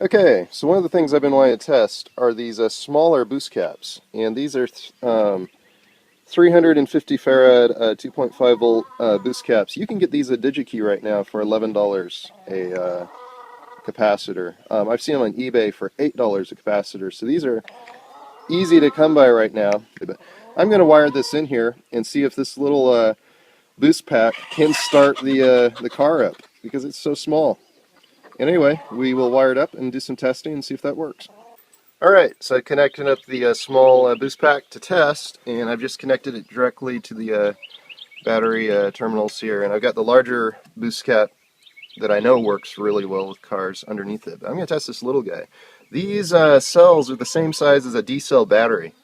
Okay, so one of the things I've been wanting to test are these smaller boost caps, and these are 350 farad 2.5 volt boost caps. You can get these at DigiKey right now for $11 a capacitor. I've seen them on eBay for $8 a capacitor, so these are easy to come by right now. But I'm going to wire this in here and see if this little boost pack can start the car up, because it's so small. And anyway, we will wire it up and do some testing and see if that works. Alright, so I connected up the small boost pack to test, and I've just connected it directly to the battery terminals here. And I've got the larger boost cap that I know works really well with cars underneath it. But I'm going to test this little guy. These cells are the same size as a D-cell battery.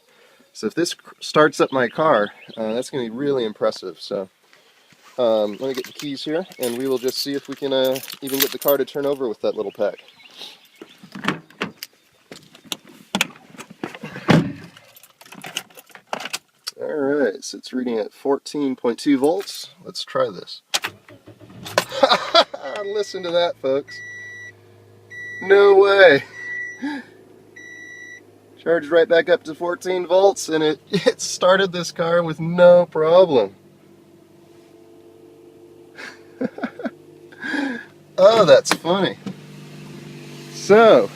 So if this starts up my car, that's going to be really impressive. So let me get the keys here, and we will just see if we can even get the car to turn over with that little pack. Alright, so it's reading at 14.2 volts. Let's try this. Listen to that, folks. No way. Charged right back up to 14 volts, and it started this car with no problem. Oh, that's funny. So,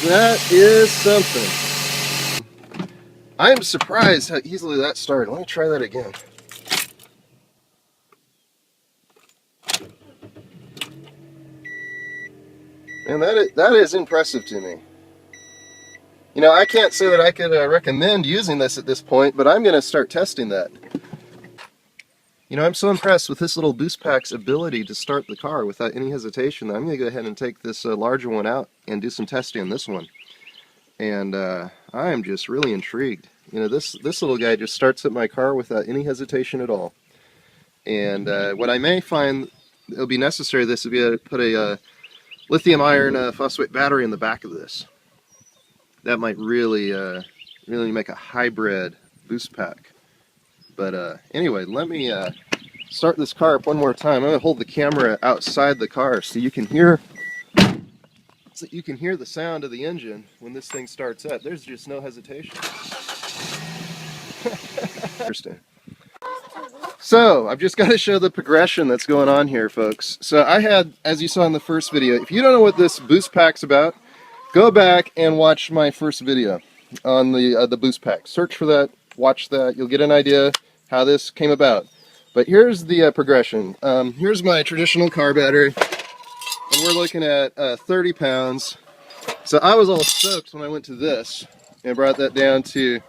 that is something. I'm surprised how easily that started. Let me try that again. And that is impressive to me. You know, I can't say that I could recommend using this at this point, but I'm going to start testing that. You know, I'm so impressed with this little boost pack's ability to start the car without any hesitation that I'm going to go ahead and take this larger one out and do some testing on this one. And I am just really intrigued. You know, this little guy just starts up my car without any hesitation at all. And what I may find it'll be necessary, this would be to put a lithium iron phosphate battery in the back of this. That might really make a hybrid boost pack. But anyway, let me start this car up one more time. I'm going to hold the camera outside the car so you can hear the sound of the engine when this thing starts up. There's just no hesitation. Interesting. So, I've just got to show the progression that's going on here, folks. So I had, as you saw in the first video, if you don't know what this boost pack's about, go back and watch my first video on the boost pack. Search for that, watch that, you'll get an idea how this came about. But here's the progression. Here's my traditional car battery, and we're looking at 30 pounds. So I was all stoked when I went to this and brought that down to,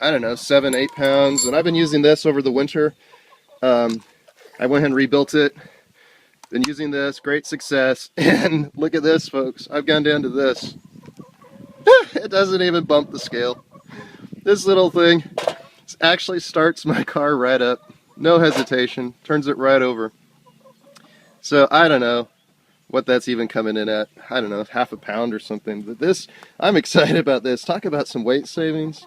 I don't know, 7, 8 pounds. And I've been using this over the winter. I went ahead and rebuilt it. Been using this, great success. And look at this, folks. I've gone down to this. It doesn't even bump the scale. This little thing actually starts my car right up. No hesitation. Turns it right over. So I don't know what that's even coming in at. I don't know, half a pound or something. But this, I'm excited about this. Talk about some weight savings.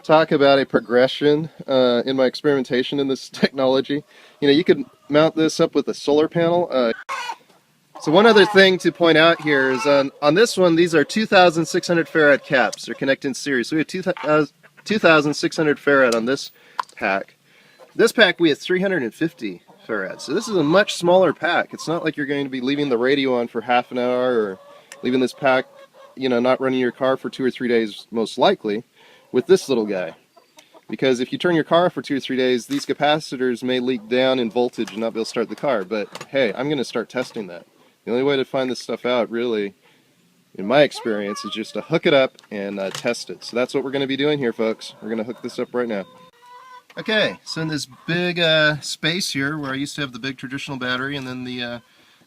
Talk about a progression in my experimentation in this technology. You know, you could mount this up with a solar panel. So one other thing to point out here is on this one, these are 2,600 farad caps. They're connected in series. So we have 2,600 farad on this pack. This pack we have 350 farad. So this is a much smaller pack. It's not like you're going to be leaving the radio on for half an hour or leaving this pack, you know, not running your car for 2 or 3 days, most likely, with this little guy. Because if you turn your car off for 2 or 3 days, these capacitors may leak down in voltage and not be able to start the car. But hey, I'm going to start testing that. The only way to find this stuff out, really, in my experience, is just to hook it up and test it. So that's what we're going to be doing here, folks. We're going to hook this up right now. Okay, so in this big space here, where I used to have the big traditional battery and then the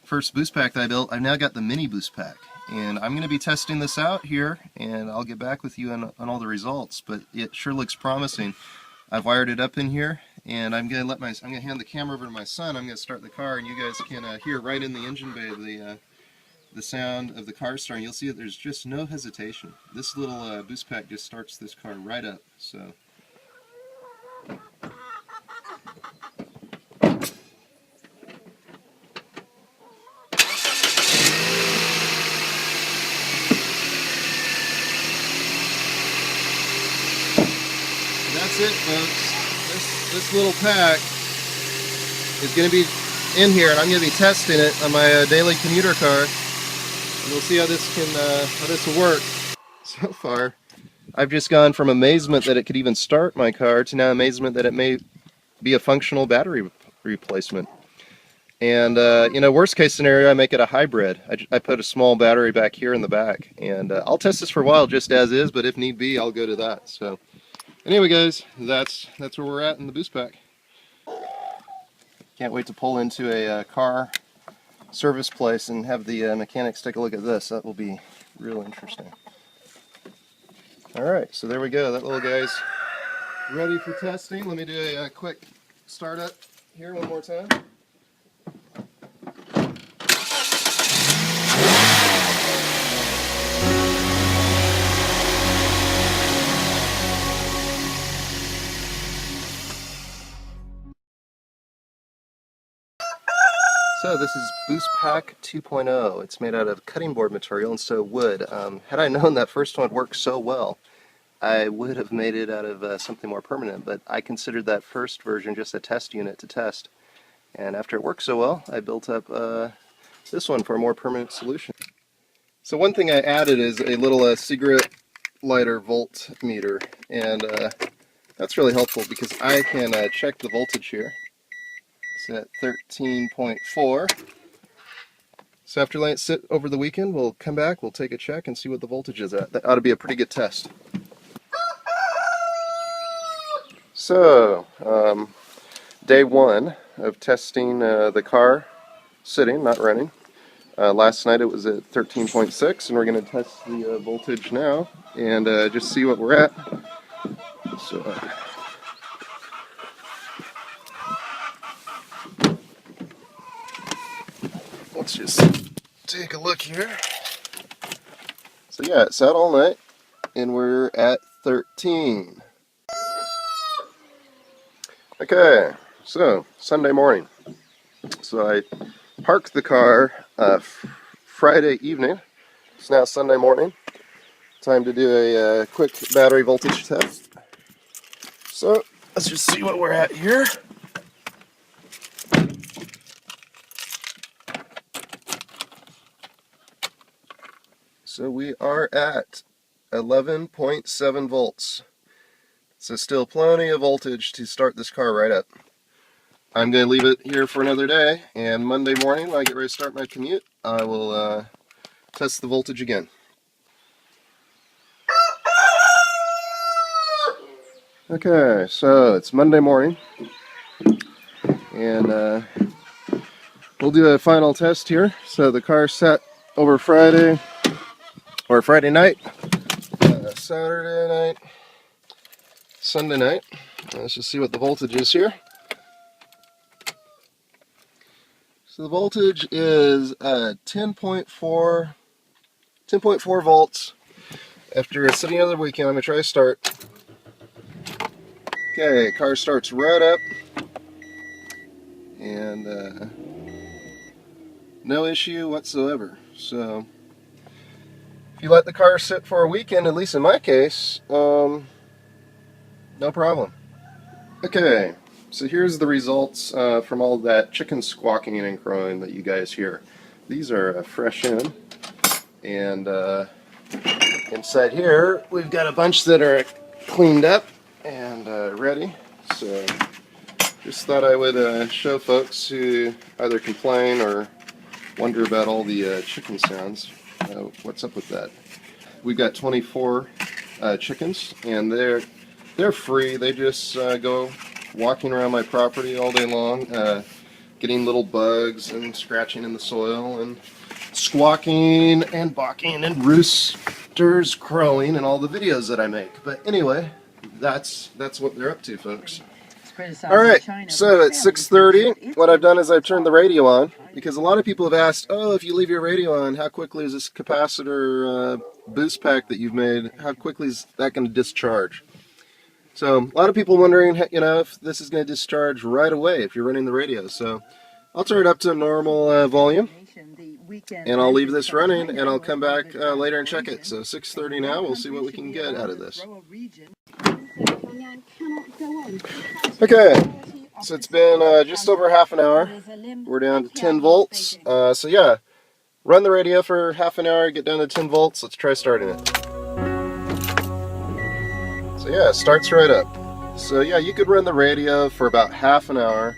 first boost pack that I built, I've now got the mini boost pack. And I'm going to be testing this out here, and I'll get back with you on all the results, but it sure looks promising. I've wired it up in here, and I'm going to hand the camera over to my son. I'm going to start the car, and you guys can hear right in the engine bay the sound of the car starting. You'll see that there's just no hesitation. This little boost pack just starts this car right up. So. this little pack is going to be in here, and I'm going to be testing it on my daily commuter car. And we'll see how this will work. So far, I've just gone from amazement that it could even start my car to now amazement that it may be a functional battery replacement. And you know, worst case scenario, I make it a hybrid. I put a small battery back here in the back, and I'll test this for a while just as is, but if need be, I'll go to that. So anyway, guys, that's where we're at in the BoostPack. Can't wait to pull into a car service place and have the mechanics take a look at this. That will be real interesting. Alright, so there we go. That little guy's ready for testing. Let me do a quick startup here one more time. So this is BoostPack 2.0. It's made out of cutting board material and so wood. Had I known that first one worked so well, I would have made it out of something more permanent, but I considered that first version just a test unit to test. And after it worked so well, I built up this one for a more permanent solution. So one thing I added is a little cigarette lighter voltmeter, and that's really helpful because I can check the voltage here. It's at 13.4. So after letting it sit over the weekend, we'll come back, we'll take a check and see what the voltage is at. That ought to be a pretty good test. So, day one of testing the car sitting, not running. Last night it was at 13.6, and we're going to test the voltage now and just see what we're at. So, let's just take a look here. So yeah, it sat all night, and we're at 13. Okay, so Sunday morning. So I parked the car Friday evening. It's now Sunday morning. Time to do a quick battery voltage test. So let's just see what we're at here. So we are at 11.7 volts. So still plenty of voltage to start this car right up. I'm going to leave it here for another day, and Monday morning when I get ready to start my commute, I will test the voltage again. Okay, so it's Monday morning, and we'll do a final test here. So the car sat over Friday, or Friday night, Saturday night, Sunday night. Let's just see what the voltage is here. So the voltage is 10.4 volts. After sitting over the weekend, I'm going to try to start. Okay, car starts right up, and no issue whatsoever. So if you let the car sit for a weekend, at least in my case, no problem. Okay, so here's the results from all that chicken squawking and crowing that you guys hear. These are fresh in, and inside here we've got a bunch that are cleaned up and ready. So just thought I would show folks who either complain or wonder about all the chicken sounds. What's up with that? We've got 24 chickens, and they're free. They just go walking around my property all day long, getting little bugs and scratching in the soil and squawking and barking and roosters crowing and all the videos that I make. But anyway, that's what they're up to, folks. Alright, so at 6:30, what I've done is I've turned the radio on, because a lot of people have asked, oh, if you leave your radio on, how quickly is this capacitor boost pack that you've made, how quickly is that going to discharge? So a lot of people wondering, you know, if this is going to discharge right away if you're running the radio. So I'll turn it up to normal volume, and I'll leave this running, and I'll come back later and check it. So 6:30 now, we'll see what we can get out of this. Okay, so it's been just over half an hour. We're down to 10 volts. So yeah, run the radio for half an hour, get down to 10 volts. Let's try starting it. So yeah, it starts right up. So yeah, you could run the radio for about half an hour.